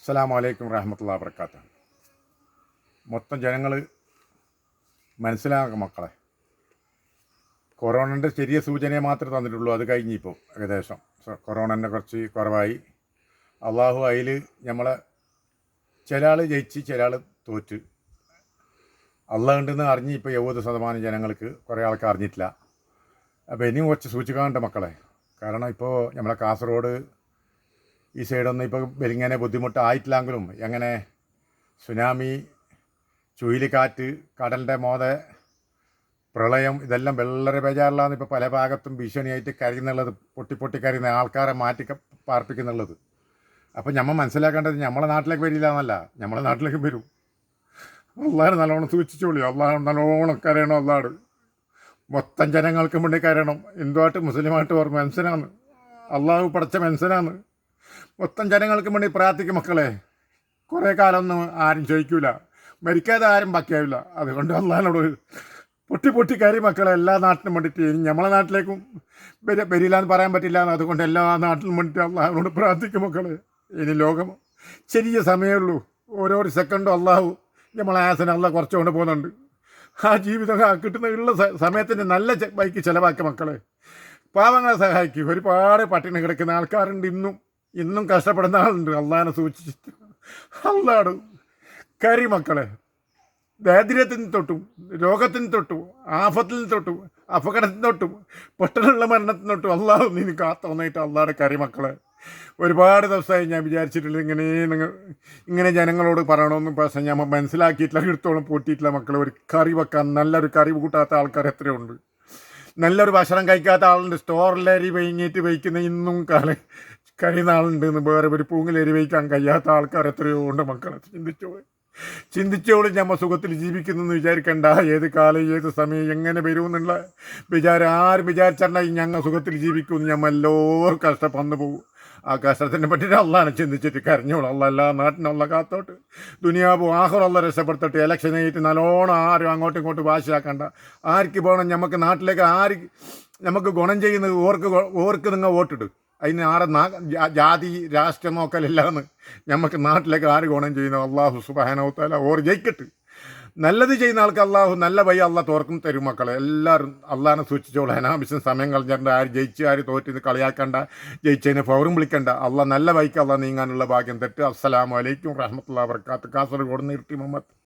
അസ്സലാമു അലൈക്കും വറഹ്മത്തുള്ളാഹി വബറകാതുഹു. മൊത്തം ജനങ്ങൾ മനസ്സിലാക്കുക മക്കളെ. കൊറോണൻ്റെ ചെറിയ സൂചനയെ മാത്രമേ തന്നിട്ടുള്ളൂ. അത് കഴിഞ്ഞിപ്പോൾ ഏകദേശം കൊറോണൻ്റെ കുറച്ച് കുറവായി. അള്ളാഹു അതിൽ നമ്മളെ ചില ആൾ ജയിച്ച് ചില ആൾ തോറ്റ്. അള്ളാഹ് ഉണ്ടെന്ന് അറിഞ്ഞ് ഇപ്പോൾ 70% ജനങ്ങൾക്ക് കുറേ ആൾക്ക് അറിഞ്ഞിട്ടില്ല. അപ്പോൾ ഇനിയും കുറച്ച് സൂക്ഷിക്കാണ്ട് മക്കളെ. കാരണം ഇപ്പോൾ നമ്മളെ കാസർഗോഡ് ഈ സൈഡൊന്നും ഇപ്പോൾ വലിങ്ങനെ ബുദ്ധിമുട്ടായിട്ടില്ലെങ്കിലും എങ്ങനെ സുനാമി, ചുഴലിക്കാറ്റ്, കടലിൻ്റെ മോതെ, പ്രളയം, ഇതെല്ലാം വളരെ ബേജാറിലാണ്. ഇപ്പോൾ പല ഭാഗത്തും ഭീഷണിയായിട്ട് കരയുന്നുള്ളത്, പൊട്ടി കരയുന്ന ആൾക്കാരെ മാറ്റി പാർപ്പിക്കുന്നുള്ളത്. അപ്പോൾ നമ്മൾ മനസ്സിലാക്കേണ്ടത് നമ്മളെ നാട്ടിലേക്ക് വരില്ല എന്നല്ല, നമ്മളെ നാട്ടിലേക്ക് വരും. അള്ളാഹ് നല്ലോണം സൂക്ഷിച്ചോളി. അള്ളാഹ് നല്ലോണം കരയണം. അള്ളാഹ് മൊത്തം ജനങ്ങൾക്ക് വേണ്ടി കരയണം. ഹിന്ദുവായിട്ട് മുസ്ലിമായിട്ട് ഓർ മനുഷ്യനാണ്. അള്ളാഹു പടച്ച മനുഷ്യനാണ്. മൊത്തം ജനങ്ങൾക്ക് വേണ്ടി പ്രാർത്ഥിക്കും മക്കളെ. കുറേ കാലമൊന്നും ആരും ചോദിക്കൂല, മരിക്കാതെ ആരും ബാക്കിയാവില്ല. അതുകൊണ്ട് അള്ളാഹിനോട് പൊട്ടി കയറി മക്കളെ. എല്ലാ നാട്ടിനും വേണ്ടിയിട്ട് ഇനി നമ്മളെ നാട്ടിലേക്കും വരില്ല എന്ന് പറയാൻ പറ്റില്ല. അതുകൊണ്ട് എല്ലാ നാട്ടിലും വേണ്ടിയിട്ട് അള്ളാഹിനോട് പ്രാർത്ഥിക്കും മക്കളെ. ഇനി ലോകം ചെറിയ സമയമേ ഉള്ളൂ. ഓരോ സെക്കൻഡും അള്ളാഹു നമ്മളെ ആസന അള്ളാഹ് കുറച്ചുകൊണ്ട് പോകുന്നുണ്ട്. ആ ജീവിതം കിട്ടുന്ന ഉള്ള സമയത്തിൻ്റെ നല്ല ബൈക്ക് ചിലവാക്കി മക്കളെ. പാവങ്ങളെ സഹായിക്കും. ഒരുപാട് പട്ടിണി കിടക്കുന്ന ആൾക്കാരുണ്ട്. ഇന്നും കഷ്ടപ്പെടുന്ന ആളുണ്ട്. അള്ളാഹിനെ സൂക്ഷിച്ചിട്ട് അള്ളാഹ് കരി മക്കളെ. ദാരിദ്ര്യത്തിന് തൊട്ടും, രോഗത്തിന് തൊട്ടും, ആഫത്തിൽ തൊട്ടും, അപകടത്തിന് തൊട്ടും, പെട്ടെന്നുള്ള മരണത്തിന് തൊട്ടും അള്ളാഹു നീ കാത്തുവന്നിട്ട് അള്ളാഹുടെ കരി മക്കളെ. ഒരുപാട് ദിവസമായി ഞാൻ വിചാരിച്ചിട്ടില്ല ഇങ്ങനെ ജനങ്ങളോട് പറയണമെന്നും. പക്ഷേ ഞാൻ മനസ്സിലാക്കിയിട്ടില്ല, എടുത്തോളം പൂട്ടിയിട്ടില്ല മക്കളെ. ഒരു കറി വെക്കാൻ നല്ലൊരു കറി കൂട്ടാത്ത ആൾക്കാർ എത്രയുണ്ട്. നല്ലൊരു ഭക്ഷണം കഴിക്കാത്ത ആളുണ്ട്. സ്റ്റോറിലരി വൈകിട്ട് വയ്ക്കുന്ന ഇന്നും കഴിയുന്ന ആളുണ്ടെന്ന്. വേറെ ഒരു പൂങ്ങിലരി വയ്ക്കാൻ കഴിയാത്ത ആൾക്കാർ എത്രയോ ഉണ്ട് മക്കളെ. ചിന്തിച്ചോളൂ. നമ്മൾ സുഖത്തിൽ ജീവിക്കുന്നെന്ന് വിചാരിക്കണ്ട. ഏത് കാലം, ഏത് സമയം, എങ്ങനെ വരുമെന്നുള്ള ആരും വിചാരിച്ചിട്ടുണ്ടെങ്കിൽ ഞങ്ങൾ സുഖത്തിൽ ജീവിക്കുമെന്ന്. നമ്മൾ എല്ലാവരും കഷ്ടപ്പെന്ന് പോകും. ആ കഷ്ടത്തിനെ പറ്റിയിട്ട് അള്ളാഹനെ ചിന്തിച്ചിട്ട് കരഞ്ഞോളൂ. അള്ള എല്ലാ നാട്ടിനുള്ള കാത്തോട്ട് ദുനിയാവും ആഹുറല്ല രക്ഷപ്പെടുത്തോട്ട്. ഇലക്ഷൻ ആയിട്ട് നല്ലോണം ആരും അങ്ങോട്ടും ഇങ്ങോട്ടും വാശിയാക്കണ്ട. ആർക്ക് പോകണം നമുക്ക് നാട്ടിലേക്ക്, നമുക്ക് ഗുണം ചെയ്യുന്നത് ഓർക്ക് നിങ്ങൾ വോട്ടിട്ട്. അതിന് ജാതി രാഷ്ട്രം നോക്കലില്ലാന്ന്. നമുക്ക് നാട്ടിലേക്ക് ആര് ഗുണം ചെയ്യുന്നു? അള്ളാഹു സുബ്ഹാനഹു വ തആല ഓർ ജയിക്കട്ട്. നല്ലത് ചെയ്യുന്ന ആൾക്ക് അള്ളാഹു നല്ല വഴി അള്ളാഹ് തോർക്കും തരും മക്കളെ. എല്ലാവരും അള്ളാഹിനെ സൂക്ഷിച്ചോളൂ. അനാവശ്യം സമയം കളഞ്ഞിട്ടുണ്ട്. ആര് ജയിച്ച് ആര് തോറ്റിന്ന് കളിയാക്കണ്ട. ജയിച്ചതിന് ഫൗറും വിളിക്കണ്ട. അള്ളാഹ് നല്ല വഴിക്ക് അള്ളാഹ് നീങ്ങാനുള്ള ഭാഗ്യം തെറ്റ്. അസ്സലാമു അലൈക്കും വറഹ്മത്തുള്ളാഹി വബറകാതുഹു. കാസർഗോഡ് നിന്ന് ഇർട്ടി മുഹമ്മദ്.